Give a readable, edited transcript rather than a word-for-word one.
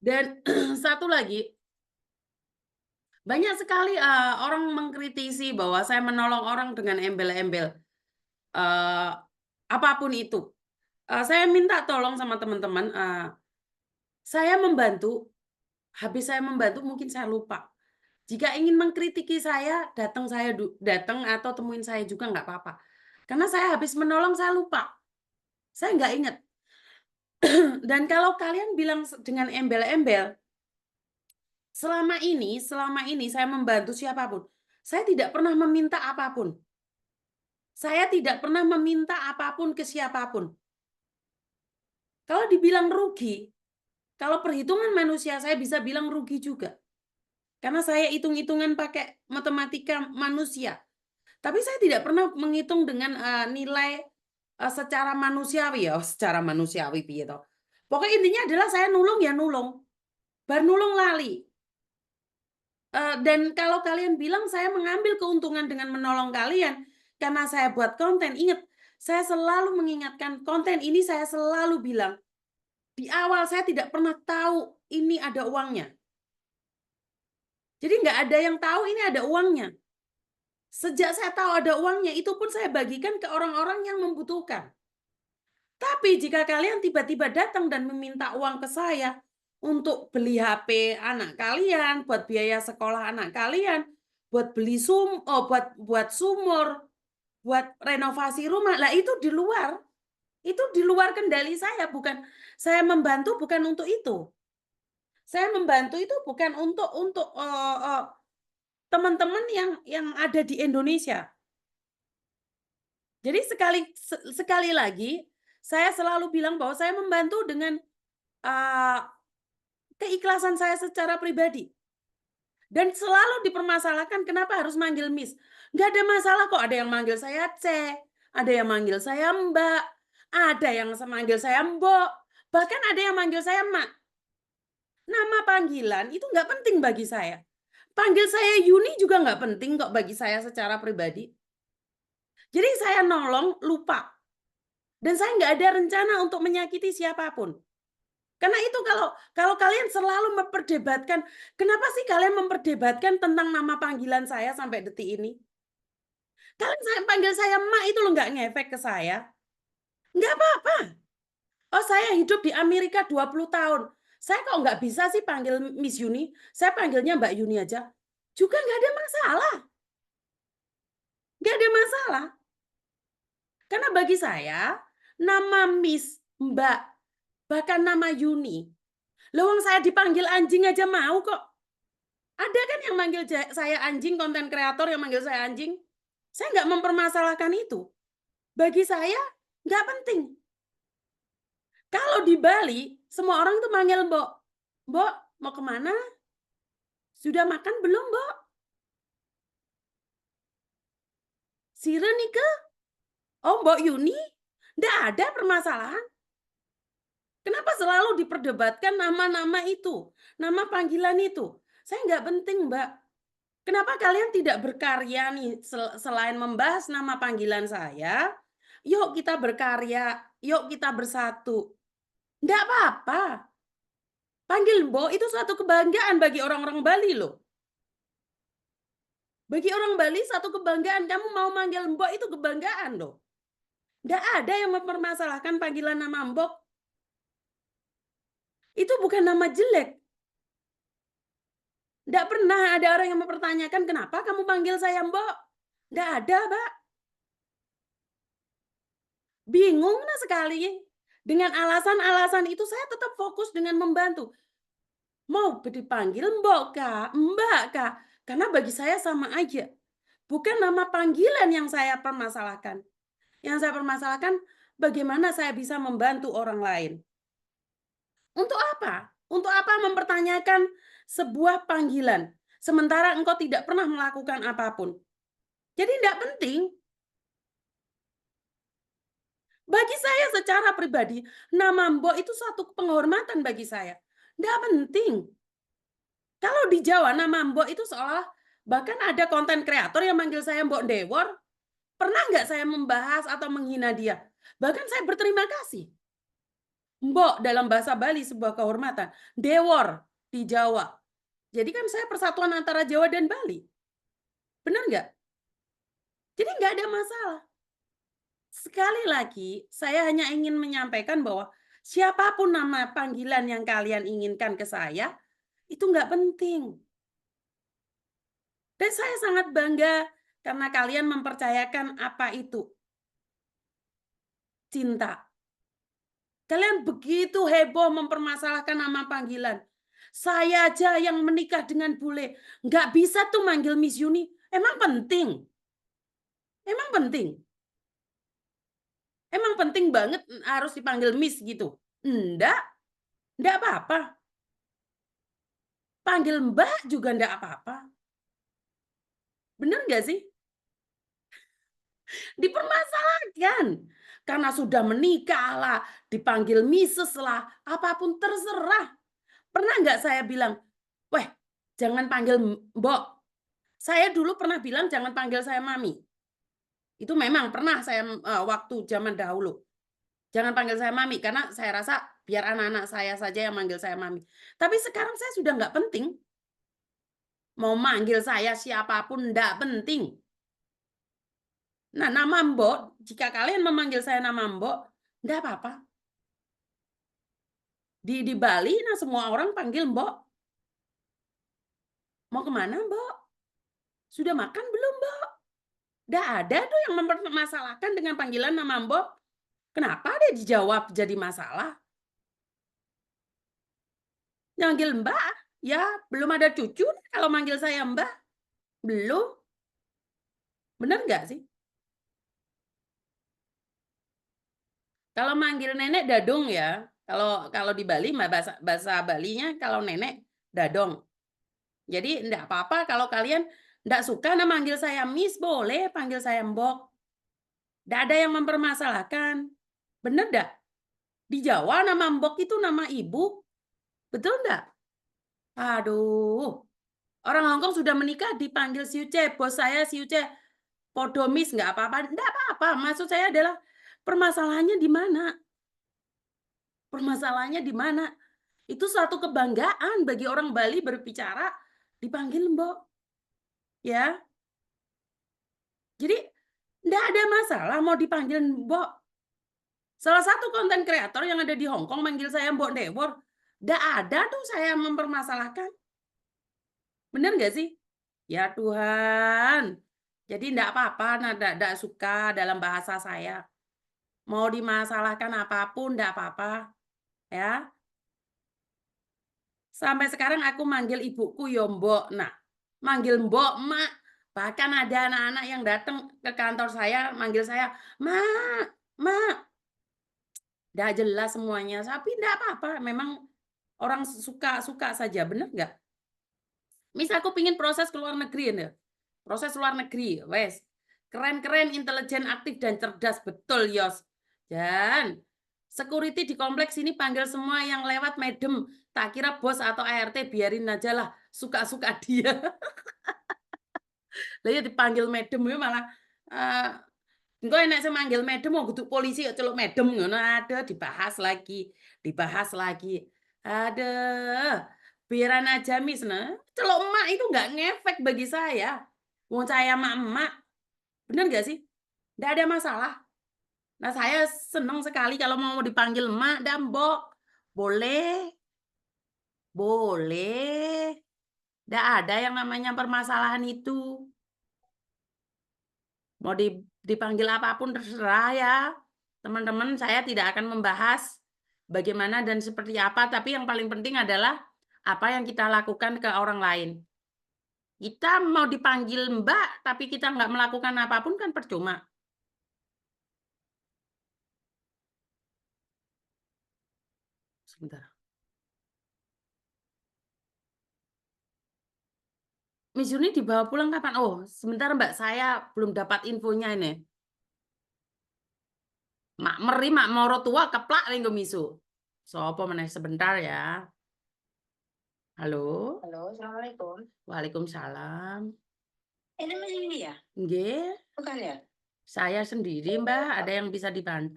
Dan satu lagi, banyak sekali, orang mengkritisi bahwa saya menolong orang dengan embel-embel, eee, apa itu. Saya minta tolong sama teman-teman, saya membantu, habis saya membantu mungkin saya lupa. Jika ingin mengkritiki saya, datang atau temuin saya juga nggak apa-apa. Karena saya habis menolong saya lupa, saya nggak inget. Dan kalau kalian bilang dengan embel-embel, selama ini saya membantu siapapun, saya tidak pernah meminta apapun. Saya tidak pernah meminta apapun ke siapapun. Kalau dibilang rugi, kalau perhitungan manusia saya bisa bilang rugi juga. Karena saya hitung-hitungan pakai matematika manusia. Tapi saya tidak pernah menghitung dengan, nilai, secara manusiawi ya, secara manusiawi piye to. Pokoknya intinya adalah saya nulung ya nulung, bar nulung lali. Dan kalau kalian bilang saya mengambil keuntungan dengan menolong kalian, karena saya buat konten, ingat, saya selalu mengingatkan konten ini saya selalu bilang, di awal saya tidak pernah tahu ini ada uangnya. Jadi nggak ada yang tahu ini ada uangnya. Sejak saya tahu ada uangnya, itu pun saya bagikan ke orang-orang yang membutuhkan. Tapi jika kalian tiba-tiba datang dan meminta uang ke saya untuk beli HP anak kalian, buat biaya sekolah anak kalian, buat beli buat sumur, buat renovasi rumah, lah itu di luar kendali saya, bukan saya membantu bukan untuk itu. Saya membantu itu bukan untuk, teman-teman yang ada di Indonesia. Jadi sekali lagi, saya selalu bilang bahwa saya membantu dengan, eee, keikhlasan saya secara pribadi. Dan selalu dipermasalahkan kenapa harus manggil Miss. Nggak ada masalah kok, ada yang manggil saya C, ada yang manggil saya Mbak, ada yang manggil saya Mbok, bahkan ada yang manggil saya Mak. Nama panggilan itu nggak penting bagi saya. Panggil saya Yuni juga nggak penting kok bagi saya secara pribadi. Jadi saya nolong, lupa. Dan saya nggak ada rencana untuk menyakiti siapapun. Karena itu kalau kalau kalian selalu memperdebatkan, kenapa sih kalian memperdebatkan tentang nama panggilan saya sampai detik ini? Kalian panggil saya Mak itu loh nggak ngefek ke saya. Nggak apa-apa. Oh saya hidup di Amerika 20 tahun. Saya kok nggak bisa sih panggil Miss Yuni? Saya panggilnya Mbak Yuni aja. Juga nggak ada masalah. Nggak ada masalah. Karena bagi saya, nama Miss, Mbak, bahkan nama Yuni, lawang saya dipanggil anjing aja mau kok. Ada kan yang manggil saya anjing, konten kreator yang manggil saya anjing. Saya nggak mempermasalahkan itu. Bagi saya, nggak penting. Kalau di Bali, semua orang tuh manggil Mbok. Mbok, mau kemana? Sudah makan belum, Mbok? Sire nih ke? Oh, Mbok Yuni? Nggak ada permasalahan. Kenapa selalu diperdebatkan nama-nama itu? Nama panggilan itu? Saya nggak penting, Mbak. Kenapa kalian tidak berkarya nih selain membahas nama panggilan saya, yuk kita berkarya, yuk kita bersatu. Nggak apa-apa. Panggil Mbok itu suatu kebanggaan bagi orang-orang Bali loh. Bagi orang Bali satu kebanggaan, kamu mau manggil Mbok itu kebanggaan loh. Nggak ada yang mempermasalahkan panggilan nama Mbok. Itu bukan nama jelek. Nggak pernah ada orang yang mempertanyakan, kenapa kamu panggil saya Mbok? Nggak ada, Mbak. Bingung sekali. Dengan alasan-alasan itu saya tetap fokus dengan membantu. Mau dipanggil Mbok Kak, Mbak Kak, karena bagi saya sama aja. Bukan nama panggilan yang saya permasalahkan. Yang saya permasalahkan bagaimana saya bisa membantu orang lain. Untuk apa? Untuk apa mempertanyakan sebuah panggilan, sementara engkau tidak pernah melakukan apapun. Jadi tidak penting. Bagi saya secara pribadi, nama Mbok itu satu penghormatan bagi saya. Nggak penting. Kalau di Jawa nama Mbok itu seolah bahkan ada konten kreator yang manggil saya Mbok Dewor. Pernah nggak saya membahas atau menghina dia? Bahkan saya berterima kasih. Mbok dalam bahasa Bali sebuah kehormatan, dewor di Jawa. Jadi kan saya persatuan antara Jawa dan Bali, benar nggak? Jadi nggak ada masalah. Sekali lagi, saya hanya ingin menyampaikan bahwa siapapun nama panggilan yang kalian inginkan ke saya, itu nggak penting. Dan saya sangat bangga karena kalian mempercayakan apa itu cinta. Kalian begitu heboh mempermasalahkan nama panggilan. Saya aja yang menikah dengan bule, nggak bisa tuh manggil Miss Yuni. Emang penting? Emang penting? Emang penting banget harus dipanggil Miss gitu? Enggak apa-apa. Panggil Mbak juga enggak apa-apa. Bener nggak sih? Dipermasalahkan. Karena sudah menikah lah, dipanggil Missus lah, apapun terserah. Pernah nggak saya bilang, "Weh, jangan panggil Mbok." Saya dulu pernah bilang jangan panggil saya Mami. Itu memang pernah saya, waktu zaman dahulu. Jangan panggil saya Mami, karena saya rasa biar anak-anak saya saja yang manggil saya Mami. Tapi sekarang saya sudah nggak penting. Mau manggil saya siapapun nggak penting. Nah, nama Mbok, jika kalian memanggil saya nama Mbok, nggak apa-apa. Di Bali, nah semua orang panggil Mbok. Mau kemana Mbok? Sudah makan belum Mbok? Nggak ada tuh yang mempermasalahkan dengan panggilan nama Mbok. Kenapa dia dijawab jadi masalah? Manggil Mbak, ya belum ada cucu kalau manggil saya Mbak. Belum, bener nggak sih? Kalau manggil nenek dadung ya. Kalau kalau di Bali mah bahasa bahasa Balinya kalau nenek dadong. Jadi enggak apa-apa kalau kalian enggak suka manggil saya Miss, boleh panggil saya Mbok. Enggak ada yang mempermasalahkan. Bener enggak? Di Jawa nama Mbok itu nama ibu, betul enggak? Aduh, orang Hongkong sudah menikah dipanggil Siuce, bos saya Siuce, podo Miss enggak apa-apa, enggak apa-apa. Maksud saya adalah permasalahannya di mana? Permasalahannya di mana? Itu suatu kebanggaan bagi orang Bali berbicara dipanggil Mbok, ya. Jadi nggak ada masalah mau dipanggil Mbok. Salah satu konten kreator yang ada di Hong Kong manggil saya Mbok Dewor. Nggak ada tuh saya mempermasalahkan. Bener nggak sih? Ya Tuhan. Jadi nggak apa-apa, nah, nggak suka dalam bahasa saya. Mau dimasalahkan apapun nggak apa-apa. Ya. Sampai sekarang aku manggil ibuku yo Mbok. Nah, manggil Mbok, Mak. Bahkan ada anak-anak yang datang ke kantor saya manggil saya, "Mak, Mak." Nggak jelas semuanya, tapi nggak apa-apa, memang orang suka-suka saja, bener nggak? Misal aku pingin proses ke luar negeri ya, proses luar negeri, wes. Keren-keren, intelijen, aktif, dan cerdas, betul Yos. Dan security di kompleks ini panggil semua yang lewat medem, tak kira bos atau ART biarin aja lah, suka-suka dia. Lah ya dipanggil medem ya malah, engko nek sing manggil medem wong kudu polisi kok celuk medem ngono, aduh dibahas lagi. Aduh, biaran aja Miss, nah, celuk emak itu nggak ngefek bagi saya. Wong saya emak-emak, bener nggak sih? Nggak ada masalah. Nah, saya seneng sekali kalau mau dipanggil emak dan mbok. Boleh, boleh. Nggak ada yang namanya permasalahan itu. Mau dipanggil apapun terserah ya. Teman-teman, saya tidak akan membahas bagaimana dan seperti apa, tapi yang paling penting adalah apa yang kita lakukan ke orang lain. Kita mau dipanggil Mbak, tapi kita nggak melakukan apapun kan percuma. Sebentar. Miss Yuni dibawa pulang kapan? Oh, sebentar Mbak, saya belum dapat infonya ini. Mak meri, mak moro tua keplak ning misu. Sopo meneh sebentar ya. Halo. Halo, assalamualaikum. Waalaikumsalam. Ini Mas Yuni ya? Nggih, Bukan ya? saya sendiri Mbak, ada yang bisa dibantu?